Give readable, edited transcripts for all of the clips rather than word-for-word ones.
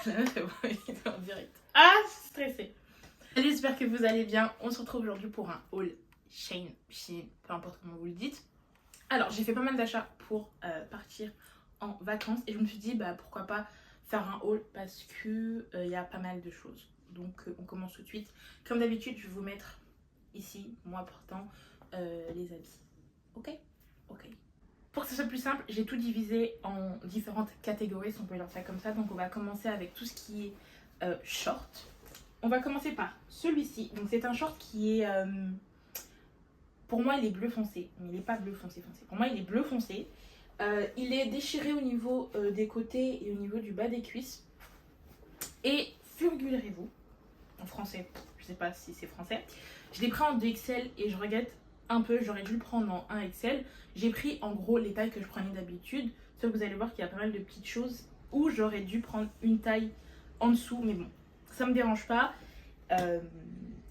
La meuf, elle voit une vidéo en direct. Ah, je suis stressée. Salut, j'espère que vous allez bien. On se retrouve aujourd'hui pour un haul Shein, peu importe comment vous le dites. Alors, j'ai fait pas mal d'achats pour partir en vacances et je me suis dit, bah pourquoi pas faire un haul parce que y a pas mal de choses. Donc, on commence tout de suite. Comme d'habitude, je vais vous mettre ici, moi portant les habits. Ok. Pour que ce soit plus simple, j'ai tout divisé en différentes catégories, si on peut dire ça comme ça. Donc on va commencer avec tout ce qui est short. On va commencer par celui-ci. Donc c'est un short qui est... pour moi, il est bleu foncé. Mais il n'est pas bleu foncé. Pour moi, il est bleu foncé. Il est déchiré au niveau des côtés et au niveau du bas des cuisses. Et figurez-vous, en français, je sais pas si c'est français, je l'ai pris en 2XL et je regrette un peu, j'aurais dû le prendre en 1XL. J'ai pris en gros les tailles que je prenais d'habitude, sauf que vous allez voir qu'il y a pas mal de petites choses où j'aurais dû prendre une taille en dessous, mais bon, ça me dérange pas.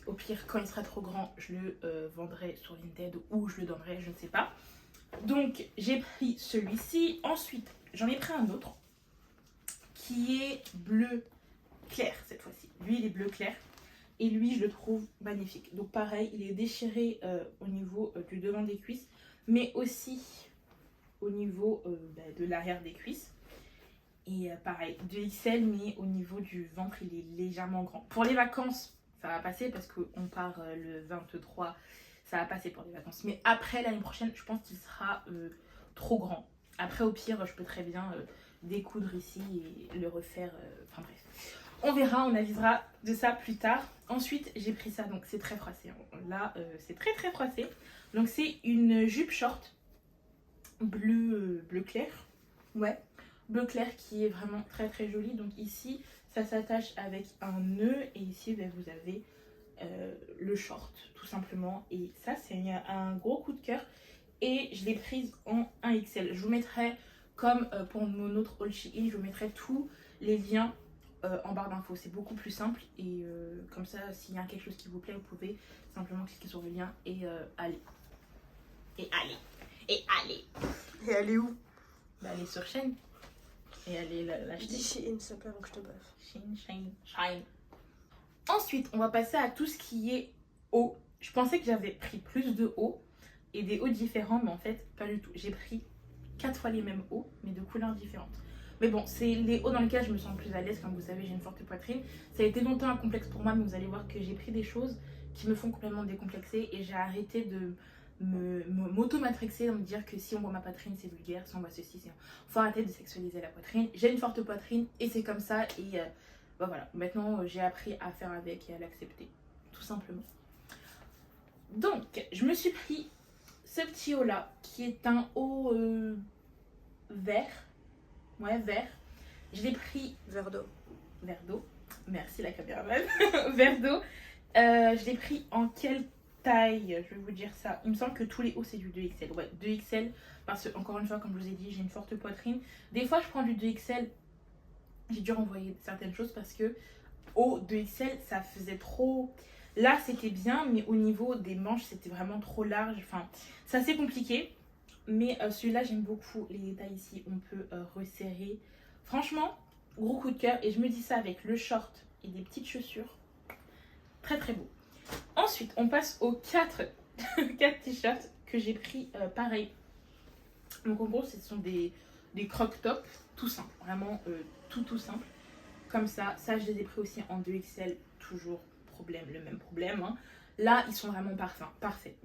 Au pire, quand il sera trop grand, je le vendrai sur Vinted ou je le donnerai, je ne sais pas. Donc j'ai pris celui-ci. Ensuite, j'en ai pris un autre qui est bleu clair cette fois-ci. Lui, il est bleu clair. Et lui, je le trouve magnifique. Donc pareil, il est déchiré au niveau du devant des cuisses, mais aussi au niveau de l'arrière des cuisses. Et pareil, 2XL, mais au niveau du ventre, il est légèrement grand. Pour les vacances, ça va passer parce qu'on part le 23, ça va passer pour les vacances. Mais après, l'année prochaine, je pense qu'il sera trop grand. Après, au pire, je peux très bien découdre ici et le refaire. Enfin bref. On verra, on avisera de ça plus tard. Ensuite, j'ai pris ça, donc c'est très froissé. Là, c'est très froissé. Donc c'est une jupe short bleu clair. Ouais, bleu clair qui est vraiment très jolie. Donc ici, ça s'attache avec un nœud et ici, vous avez le short, tout simplement. Et ça, c'est un gros coup de cœur. Et je l'ai prise en 1XL. Je vous mettrai, comme pour mon autre haul Shein, je vous mettrai tous les liens en barre d'infos. C'est beaucoup plus simple et comme ça, s'il y a quelque chose qui vous plaît, vous pouvez simplement cliquer sur le lien et aller. Et aller où? Bah aller sur Shein et aller l'acheter. Dis Shein, s'il te plaît, avant que je te baffe. Shein. Ensuite, on va passer à tout ce qui est haut. Je pensais que j'avais pris plus de hauts et des hauts différents, mais en fait, pas du tout. J'ai pris 4 fois les mêmes hauts, mais de couleurs différentes. Mais bon, c'est les hauts dans lesquels je me sens le plus à l'aise. Comme vous savez, j'ai une forte poitrine. Ça a été longtemps un complexe pour moi, mais vous allez voir que j'ai pris des choses qui me font complètement décomplexer et j'ai arrêté de m'auto-matrixer, de me dire que si on voit ma poitrine, c'est vulgaire, si on voit ceci, c'est... Faut arrêter de sexualiser la poitrine. J'ai une forte poitrine et c'est comme ça. Et voilà, maintenant, j'ai appris à faire avec et à l'accepter, tout simplement. Donc, je me suis pris ce petit haut là, qui est un haut vert. Ouais, vert. Je l'ai pris Verre d'eau. Merci la caméraman. Verre d'eau. Je l'ai pris en quelle taille? Je vais vous dire ça. Il me semble que tous les hauts c'est du 2XL. Ouais, 2XL. Parce que, encore une fois, comme je vous ai dit, j'ai une forte poitrine. Des fois, je prends du 2XL. J'ai dû renvoyer certaines choses parce que au 2XL, ça faisait trop... Là, c'était bien, mais au niveau des manches, c'était vraiment trop large. Enfin, c'est assez compliqué. Mais celui-là, j'aime beaucoup les détails ici. On peut resserrer. Franchement, gros coup de cœur. Et je me dis ça avec le short et des petites chaussures. Très beau. Ensuite, on passe aux 4 t-shirts que j'ai pris pareil. Donc en gros, ce sont des croc tops tout simple. Vraiment tout simple. Comme ça, je les ai pris aussi en 2XL. Toujours le même problème. Hein. Là, ils sont vraiment parfaits.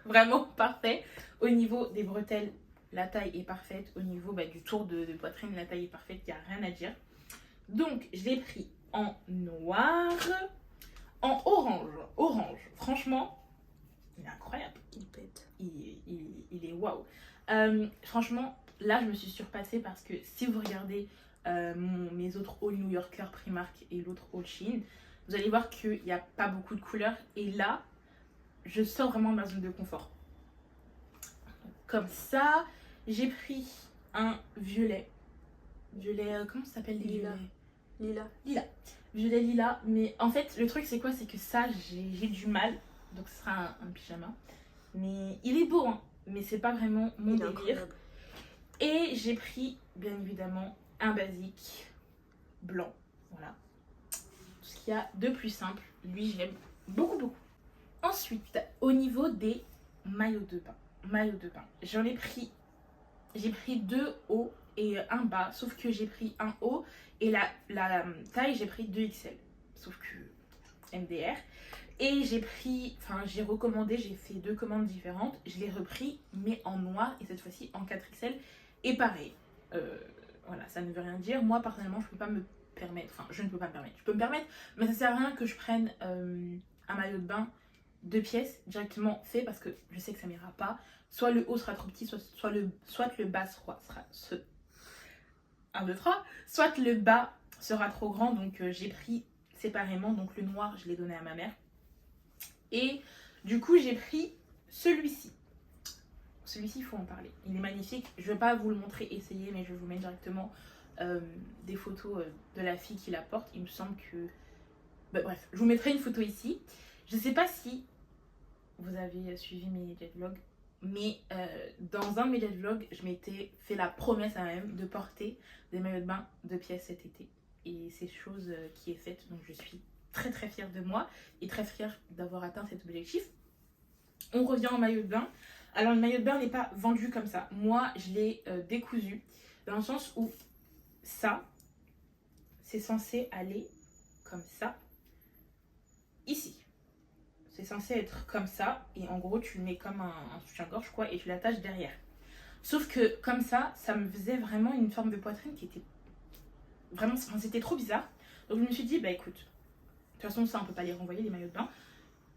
Vraiment parfait. Au niveau des bretelles, la taille est parfaite. Au niveau du tour de poitrine, la taille est parfaite. Il n'y a rien à dire. Donc, je l'ai pris en noir, en orange. Franchement, il est incroyable. Il pète. Il est waouh. Franchement, là, je me suis surpassée parce que si vous regardez mes autres hauls New Yorker Primark et l'autre haul Shein, vous allez voir qu'il n'y a pas beaucoup de couleurs. Et là, je sors vraiment de ma zone de confort. Comme ça, j'ai pris un violet. Comment ça s'appelle? Lila. Violet lila. Mais en fait, le truc c'est quoi? C'est que ça, j'ai du mal. Donc ce sera un pyjama. Mais il est beau, hein. Mais c'est pas vraiment mon délire. Et j'ai pris, bien évidemment, un basique blanc. Voilà. Tout ce qu'il y a de plus simple. Lui, j'aime beaucoup, beaucoup. Ensuite, au niveau des maillots de bain. J'ai pris 2 hauts et un bas. Sauf que j'ai pris un haut et la taille, j'ai pris 2XL. Sauf que MDR. Et j'ai recommandé, j'ai fait 2 commandes différentes. Je l'ai repris, mais en noir et cette fois-ci en 4XL. Et pareil, voilà, ça ne veut rien dire. Moi, personnellement, je ne peux pas me permettre, je ne peux pas me permettre. Je peux me permettre, mais ça sert à rien que je prenne un maillot de bain 2 pièces directement fait parce que je sais que ça m'ira pas. Soit le haut sera trop petit, soit le bas sera 1, 2, 3. Soit le bas sera trop grand, donc j'ai pris séparément. Donc le noir, je l'ai donné à ma mère. Et du coup, j'ai pris celui-ci. Celui-ci, il faut en parler. Il est magnifique. Je ne vais pas vous le montrer, essayer, mais je vais vous mettre directement des photos de la fille qui la porte. Il me semble que... bref, je vous mettrai une photo ici. Je ne sais pas si vous avez suivi mes jet vlogs, mais dans un de mes jet vlogs, je m'étais fait la promesse à moi-même de porter des maillots de bain 2 pièces cet été. Et c'est chose qui est faite, donc je suis très très fière de moi et très fière d'avoir atteint cet objectif. On revient au maillot de bain. Alors le maillot de bain n'est pas vendu comme ça. Moi, je l'ai décousu dans le sens où ça, c'est censé aller comme ça, ici. C'est censé être comme ça et en gros, tu le mets comme un soutien-gorge quoi et tu l'attaches derrière. Sauf que comme ça me faisait vraiment une forme de poitrine qui était vraiment, c'était trop bizarre. Donc je me suis dit, bah écoute, de toute façon ça on peut pas les renvoyer les maillots de bain.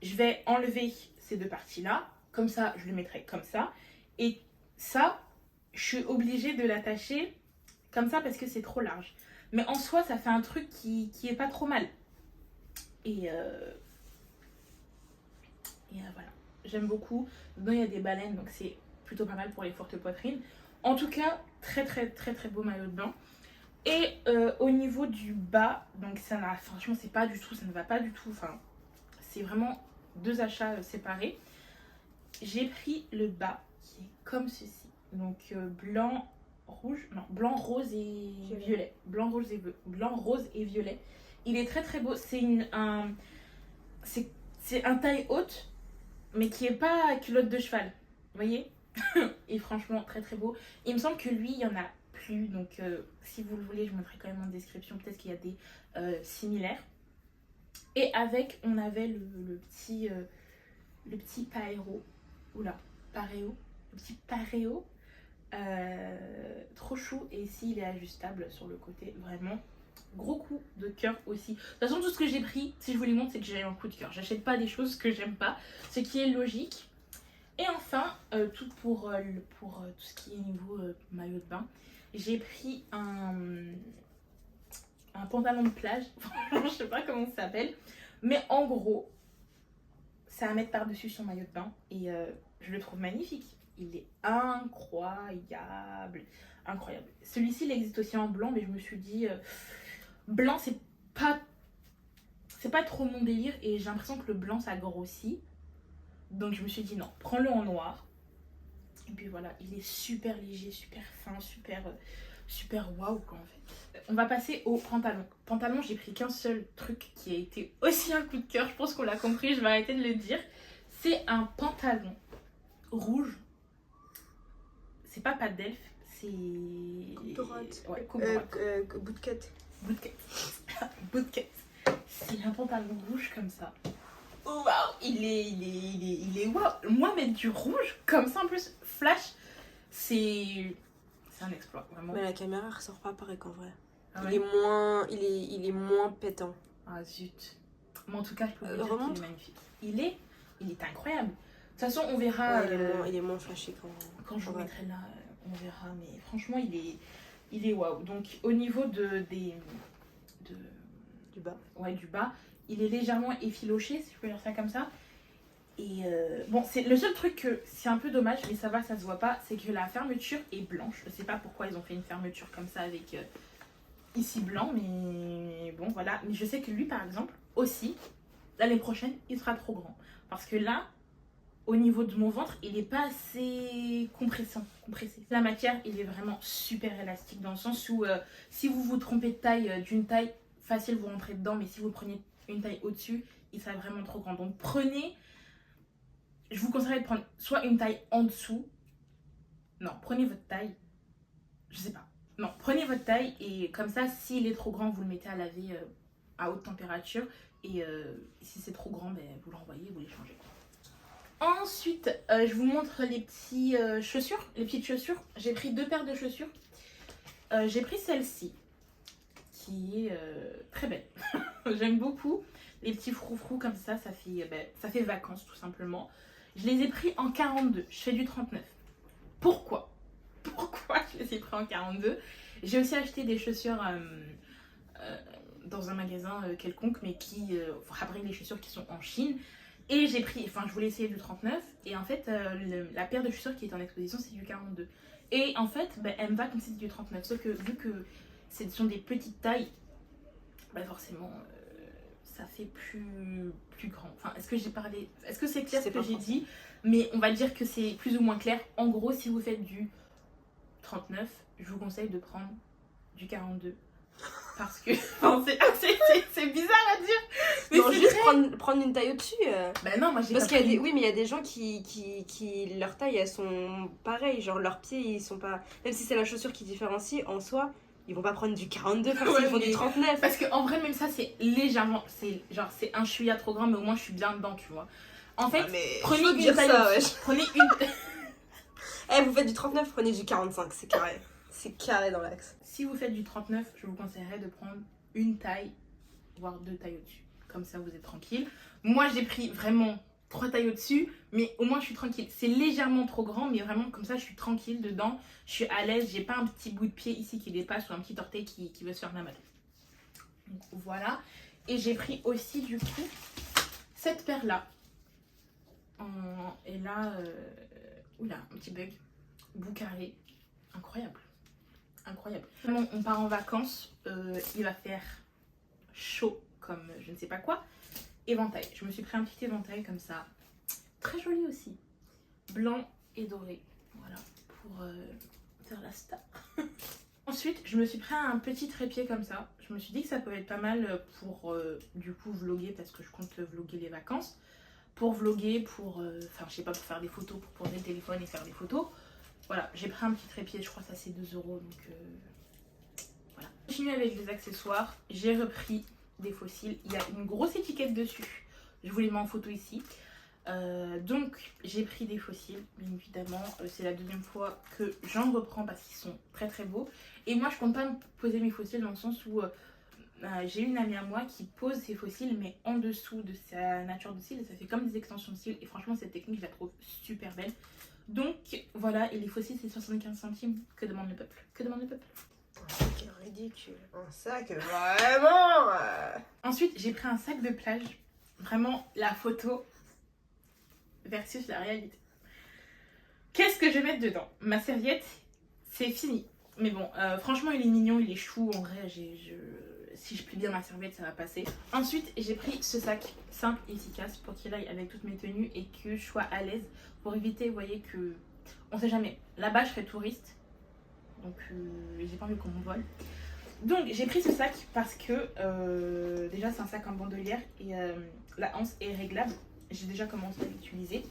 Je vais enlever ces 2 parties là, comme ça je le mettrai comme ça. Et ça, je suis obligée de l'attacher comme ça parce que c'est trop large. Mais en soi ça fait un truc qui est pas trop mal. Et voilà, j'aime beaucoup. Dedans il y a des baleines donc c'est plutôt pas mal pour les fortes poitrines. En tout cas, très très très très beau maillot de bain. Et au niveau du bas, donc franchement c'est pas du tout, ça ne va pas du tout, c'est vraiment 2 achats séparés. J'ai pris le bas qui est comme ceci, donc blanc, rose et violet. Blanc, rose et violet. Il est très très beau, c'est un taille haute, mais qui est pas culotte de cheval, vous voyez. Et franchement très très beau. Il me semble que lui, il y en a plus, donc si vous le voulez, je mettrai quand même en description, peut-être qu'il y a des similaires. Et avec, on avait le petit paréo. Oula, paréo. Le petit paréo. Trop chou. Et ici, il est ajustable sur le côté. Vraiment, gros coup de cœur aussi. De toute façon, tout ce que j'ai pris, si je vous les montre, c'est que j'ai un coup de cœur. J'achète pas des choses que j'aime pas, ce qui est logique. Et enfin, tout pour tout ce qui est niveau maillot de bain, j'ai pris un pantalon de plage. Je sais pas comment ça s'appelle. Mais en gros, c'est à mettre par-dessus son maillot de bain. Et je le trouve magnifique. Il est incroyable. Incroyable. Celui-ci, il existe aussi en blanc, mais je me suis dit... blanc, c'est pas trop mon délire. Et j'ai l'impression que le blanc, ça grossit. Donc je me suis dit non, prends-le en noir. Et puis voilà, il est super léger, super fin, super waouh quoi en fait. On va passer au pantalon. Pantalon, j'ai pris qu'un seul truc qui a été aussi un coup de cœur. Je pense qu'on l'a compris, je vais arrêter de le dire. C'est un pantalon rouge. C'est pas d'elfe, c'est... Droite. Ouais, coupe droite. Bootcut. Bootcut. C'est un pantalon rouge comme ça. Oh waouh, il est waouh. Moi mettre du rouge comme ça en plus flash, c'est un exploit vraiment. Mais la caméra ressort pas pareil qu'en vrai. Ah il ouais. il est moins pétant. Ah zut. Mais en tout cas, je peux vous dire remonte. qu'il est magnifique. Il est incroyable. De toute façon, on verra. Ouais, il est moins flashy quand je vous mettrai là, on verra. Mais franchement, il est waouh. Donc au niveau du bas. Ouais, du bas. Il est légèrement effiloché, si je peux dire ça comme ça. Et bon, c'est le seul truc que c'est un peu dommage, mais ça va, ça se voit pas, c'est que la fermeture est blanche. Je sais pas pourquoi ils ont fait une fermeture comme ça avec ici blanc, mais bon, voilà. Mais je sais que lui, par exemple, aussi, l'année prochaine, il sera trop grand. Parce que là, au niveau de mon ventre, il n'est pas assez compressé. La matière, il est vraiment super élastique dans le sens où si vous vous trompez de taille, d'une taille facile, vous rentrez dedans, mais si vous prenez une taille au-dessus, il sera vraiment trop grand. Donc je vous conseillerais de prendre soit une taille en dessous. Non, prenez votre taille. Je sais pas. Non, prenez votre taille et comme ça, s'il est trop grand, vous le mettez à laver à haute température. Et si c'est trop grand, ben, vous le renvoyez, vous les changez. Ensuite, je vous montre les petits chaussures, les petites chaussures. J'ai pris 2 paires de chaussures. J'ai pris celle-ci, qui est très belle. J'aime beaucoup les petits froufrous comme ça fait vacances tout simplement. Je les ai pris en 42, je fais du 39. Pourquoi je les ai pris en 42? J'ai aussi acheté des chaussures dans un magasin quelconque, mais qui fabrique les chaussures qui sont en Chine. Et j'ai pris, je voulais essayer du 39. Et en fait, la paire de chaussures qui est en exposition, c'est du 42. Et en fait, elle me va comme si c'était du 39. Sauf que vu que ce sont des petites tailles, forcément, ça fait plus grand. Est-ce que j'ai parlé... Est-ce que c'est clair ce que j'ai dit? Mais on va dire que c'est plus ou moins clair. En gros, si vous faites du 39, je vous conseille de prendre du 42. Parce que c'est bizarre à dire. Mais non, juste prendre une taille au-dessus. Non, moi j'ai parce qu'il y a oui, mais il y a des gens qui leur taille, elles sont pareillees. Genre leurs pieds, ils sont pas... Même si c'est la chaussure qui différencie, en soi, ils vont pas prendre du 42 parce qu'ils font du 39. Parce qu'en vrai, même ça, c'est légèrement... C'est un chouïa trop grand, mais au moins je suis bien dedans, tu vois. En fait, prenez une taille au-dessus. Prenez une... vous faites du 39, prenez du 45, c'est carré. C'est carré dans l'axe. Si vous faites du 39, je vous conseillerais de prendre une taille, voire 2 tailles au-dessus. Comme ça, vous êtes tranquille. Moi, j'ai pris vraiment 3 tailles au-dessus, mais au moins, je suis tranquille. C'est légèrement trop grand, mais vraiment, comme ça, je suis tranquille dedans. Je suis à l'aise. J'ai pas un petit bout de pied ici qui dépasse ou un petit orteil qui veut se faire la mal. Donc, voilà. Et j'ai pris aussi, du coup, cette paire-là. Et là, oula, un petit bug. Bout carré. Incroyable. Incroyable. On part en vacances, il va faire chaud comme je ne sais pas quoi. Éventail. Je me suis pris un petit éventail comme ça. Très joli aussi. Blanc et doré. Voilà, pour faire la star. Ensuite, je me suis pris un petit trépied comme ça. Je me suis dit que ça pouvait être pas mal pour du coup vlogger parce que je compte vlogger les vacances. Pour vlogger, pour je sais pas, pour faire des photos, pour poser le téléphone et faire des photos. Voilà, j'ai pris un petit trépied, je crois que ça c'est 2 €, donc voilà. Je continue avec les accessoires, j'ai repris des fossiles, il y a une grosse étiquette dessus, je vous les mets en photo ici. Donc j'ai pris des fossiles, bien évidemment, c'est la 2e fois que j'en reprends parce qu'ils sont très très beaux. Et moi je compte pas me poser mes fossiles dans le sens où j'ai une amie à moi qui pose ses fossiles mais en dessous de sa nature de cils, et ça fait comme des extensions de cils, et franchement cette technique je la trouve super belle. Donc voilà, et les fossiles c'est 75 centimes. Que demande le peuple? Que demande le peuple? Un sac ridicule. Un sac vraiment. Ensuite j'ai pris un sac de plage. Vraiment la photo versus la réalité. Qu'est-ce que je vais mettre dedans? Ma serviette, c'est fini. Mais bon, franchement il est mignon, il est chou. En vrai, si je plie bien ma serviette, ça va passer. Ensuite, j'ai pris ce sac simple et efficace pour qu'il aille avec toutes mes tenues et que je sois à l'aise. Pour éviter, vous voyez, que... On sait jamais. Là-bas, je serai touriste. Donc, j'ai pas envie qu'on me vole. Donc, j'ai pris ce sac parce que... déjà, c'est un sac en bandolière. Et la anse est réglable. J'ai déjà commencé à l'utiliser.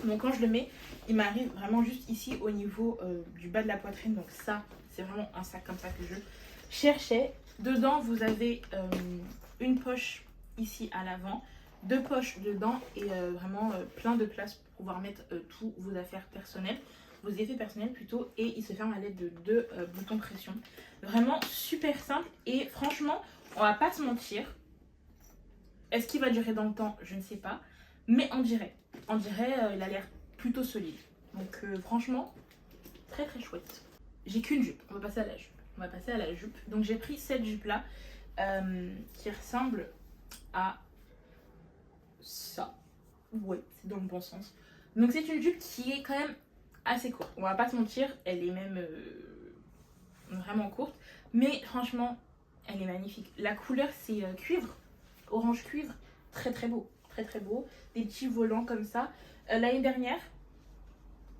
Donc, quand je le mets, il m'arrive vraiment juste ici au niveau du bas de la poitrine. Donc, ça, c'est vraiment un sac comme ça que je cherchais. Dedans, vous avez une poche ici à l'avant, 2 poches dedans et vraiment plein de place pour pouvoir mettre tous vos affaires personnelles, vos effets personnels plutôt, et il se ferme à l'aide de 2 boutons pression. Vraiment super simple et franchement, on va pas se mentir. Est-ce qu'il va durer dans le temps? Je ne sais pas, mais on dirait, il a l'air plutôt solide. Donc franchement, très très chouette. J'ai qu'une jupe, on va passer à la jupe. Donc j'ai pris cette jupe là qui ressemble à ça. Ouais, c'est dans le bon sens. Donc c'est une jupe qui est quand même assez courte. On va pas se mentir, elle est même vraiment courte. Mais franchement, elle est magnifique. La couleur c'est cuivre, orange cuivre. Très très beau, très très beau. Des petits volants comme ça. L'année dernière,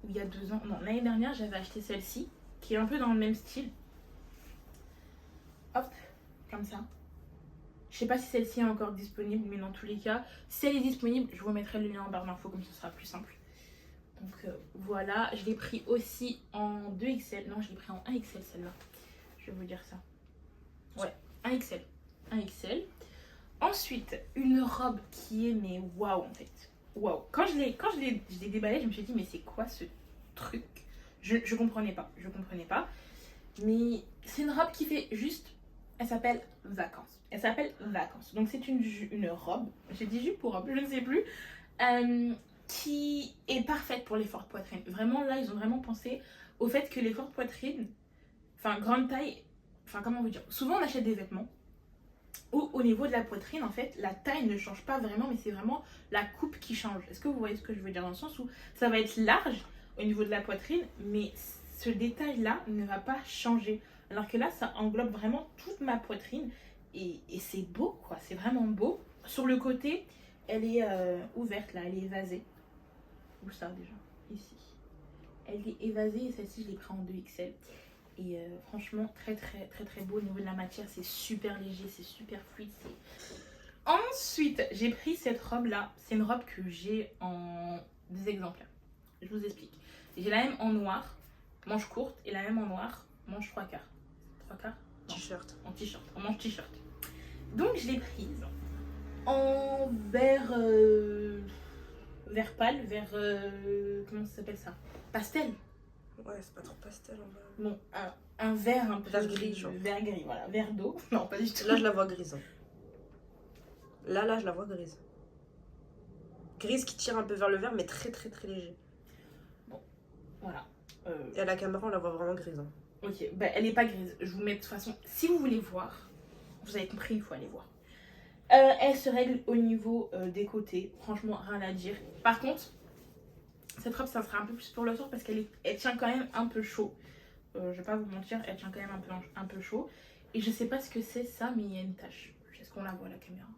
ou il y a 2 ans, non, l'année dernière, j'avais acheté celle-ci, qui est un peu dans le même style. Hop, comme ça. Je sais pas si celle-ci est encore disponible, mais dans tous les cas, si elle est disponible, je vous mettrai le lien en barre d'infos, comme ça sera plus simple. Donc voilà, je l'ai pris aussi en 2XL. Non, je l'ai pris en 1XL celle-là. Je vais vous dire ça. Ouais, 1XL. 1XL. Ensuite, une robe qui est mais waouh en fait. Waouh. Quand je l'ai déballée, je me suis dit mais c'est quoi ce truc? Je comprenais pas. Je comprenais pas. Mais c'est une robe qui fait juste. Elle s'appelle Vacances. Elle s'appelle Vacances. Donc c'est une robe. J'ai dit jupe ou robe, je ne sais plus. Qui est parfaite pour les fortes poitrines. Vraiment là, ils ont vraiment pensé au fait que les fortes poitrines, enfin grande taille, enfin comment vous dire, souvent on achète des vêtements où au niveau de la poitrine, en fait, la taille ne change pas vraiment, mais c'est vraiment la coupe qui change. Est-ce que vous voyez ce que je veux dire? Dans le sens où ça va être large au niveau de la poitrine, mais ce détail-là ne va pas changer. Alors que là, ça englobe vraiment toute ma poitrine et c'est beau, quoi. C'est vraiment beau. Sur le côté, elle est ouverte, là, elle est évasée. Où ça déjà? Ici. Elle est évasée et celle-ci, je l'ai pris en 2XL. Et franchement, très très très très beau au niveau de la matière. C'est super léger, c'est super fluide. Ensuite, j'ai pris cette robe-là. C'est une robe que j'ai en 2 exemplaires. Je vous explique. J'ai la même en noir, manche courte, et la même en noir, manche 3/4. 3/4? T-shirt. En t-shirt, en manche t-shirt. Donc je l'ai prise en vert pâle, vert comment ça s'appelle ça? Pastel. Ouais, c'est pas trop pastel en vrai. Bon, un vert un peu Vert gris, genre. Vert gris, voilà, vert d'eau. Non, pas du tout. Là, je la vois grise. Hein. Là, je la vois grise. Grise qui tire un peu vers le vert, mais très très très léger. Bon, voilà. Et à la caméra, on la voit vraiment grise. Hein. Ok, bah elle est pas grise. Je vous mets de toute façon, si vous voulez voir, vous avez compris, il faut aller voir. Elle se règle au niveau des côtés. Franchement, rien à dire. Par contre, cette robe, ça sera un peu plus pour le soir parce qu'elle tient quand même un peu chaud. Je vais pas vous mentir, elle tient quand même un peu chaud. Et je sais pas ce que c'est ça, mais il y a une tache. Est-ce qu'on la voit à la caméra?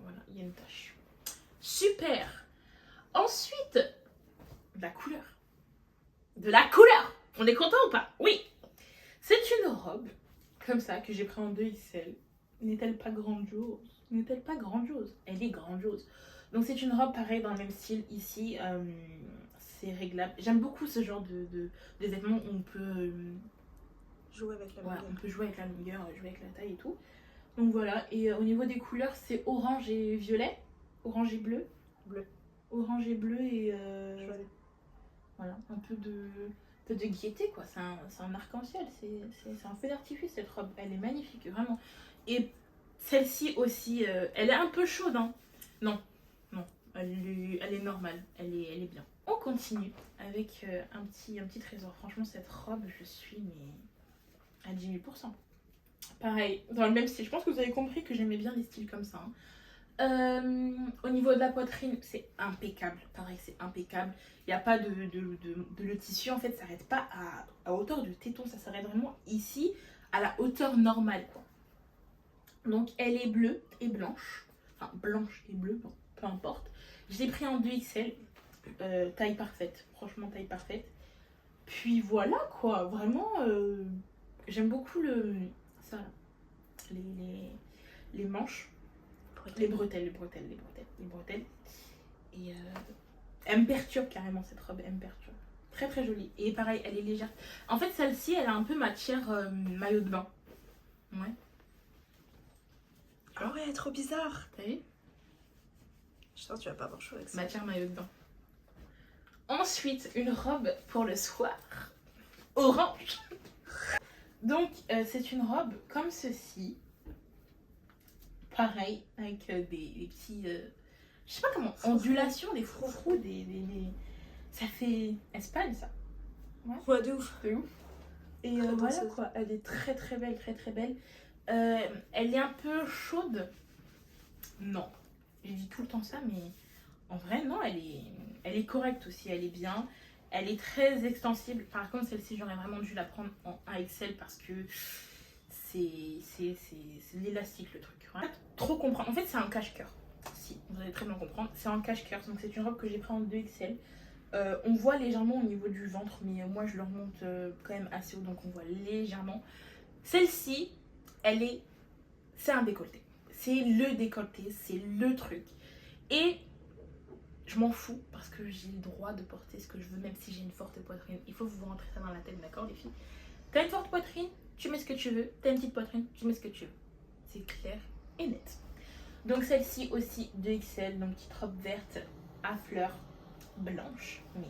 Voilà, il y a une tache. Super! Ensuite, de la couleur. De la couleur! On est content ou pas? Oui! C'est une robe, comme ça, que j'ai pris en 2XL. N'est-elle pas grandiose? N'est-elle pas grandiose? Elle est grandiose. Donc c'est une robe pareil dans le même style ici. C'est réglable. J'aime beaucoup ce genre de vêtements où on peut jouer avec la longueur. On peut jouer avec la longueur, jouer avec la taille et tout. Donc voilà. Et au niveau des couleurs, c'est orange et violet. Orange et bleu. Bleu. Orange et bleu et Jaune. voilà, un peu de gaieté quoi. C'est un arc-en-ciel. C'est un feu d'artifice cette robe. Elle est magnifique, vraiment. Et celle-ci aussi, elle est un peu chaude, hein. Non, elle est normale, elle est bien. On continue avec un petit trésor. Franchement, cette robe, je suis mais à 10 000%. Pareil, dans le même style. Je pense que vous avez compris que j'aimais bien les styles comme ça. Hein. Au niveau de la poitrine, c'est impeccable. Pareil, c'est impeccable. Il n'y a pas le tissu, en fait, ça s'arrête pas à hauteur du téton. Ça s'arrête vraiment ici, à la hauteur normale, quoi. Donc elle est bleue et blanche. Enfin blanche et bleue, bon, peu importe. Je l'ai pris en 2XL. Taille parfaite. Franchement taille parfaite. Puis voilà quoi. Vraiment j'aime beaucoup ça là. Les manches. Les bretelles. Et elle me perturbe carrément cette robe. Elle me perturbe. Très très jolie. Et pareil, elle est légère. En fait celle-ci elle a un peu matière maillot de bain. Ouais. Ah ouais, trop bizarre. T'as vu? Je sens que tu vas pas avoir chaud avec ça. Matière maillot de bain. Ensuite, une robe pour le soir. Orange. Donc, c'est une robe comme ceci. Pareil, avec des petits... je sais pas comment... ondulations, des froufrous, ça fait... Espagne, ça. Ouais, de ouf. C'est ouf. Et voilà quoi, elle est très très belle, très très belle. Elle est un peu chaude. Non, je dis tout le temps ça, mais en vrai, non, elle est correcte aussi, elle est bien. Elle est très extensible. Par contre, celle-ci, j'aurais vraiment dû la prendre en 1XL parce que c'est l'élastique le truc. Ouais. Trop comprendre. En fait, c'est un cache-cœur. celle-ci, vous allez très bien comprendre. C'est en cache-cœur, donc c'est une robe que j'ai pris en 2XL. On voit légèrement au niveau du ventre, mais moi je le remonte quand même assez haut, donc on voit légèrement. Celle-ci, c'est un décolleté. C'est le décolleté, c'est le truc. Et je m'en fous parce que j'ai le droit de porter ce que je veux, même si j'ai une forte poitrine. Il faut vous rentrer ça dans la tête, d'accord les filles? T'as une forte poitrine, tu mets ce que tu veux. T'as une petite poitrine, tu mets ce que tu veux. C'est clair et net. Donc celle-ci aussi 2XL, donc petite robe verte à fleurs blanches. Mais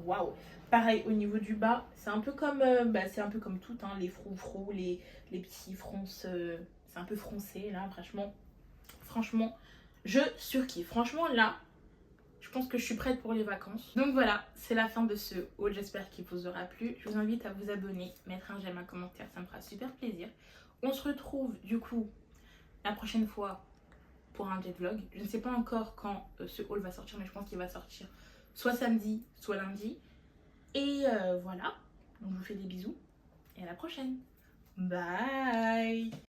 waouh! Pareil au niveau du bas, c'est un peu comme c'est un peu comme tout, hein, les froufrous, les petits fronces, c'est un peu froncé là, franchement, je surkiffe. Franchement là, je pense que je suis prête pour les vacances. Donc voilà, c'est la fin de ce haul. J'espère qu'il vous aura plu. Je vous invite à vous abonner, mettre un j'aime, un commentaire, ça me fera super plaisir. On se retrouve du coup la prochaine fois pour un jet vlog. Je ne sais pas encore quand ce haul va sortir, mais je pense qu'il va sortir soit samedi, soit lundi. Et voilà, donc je vous fais des bisous et à la prochaine. Bye.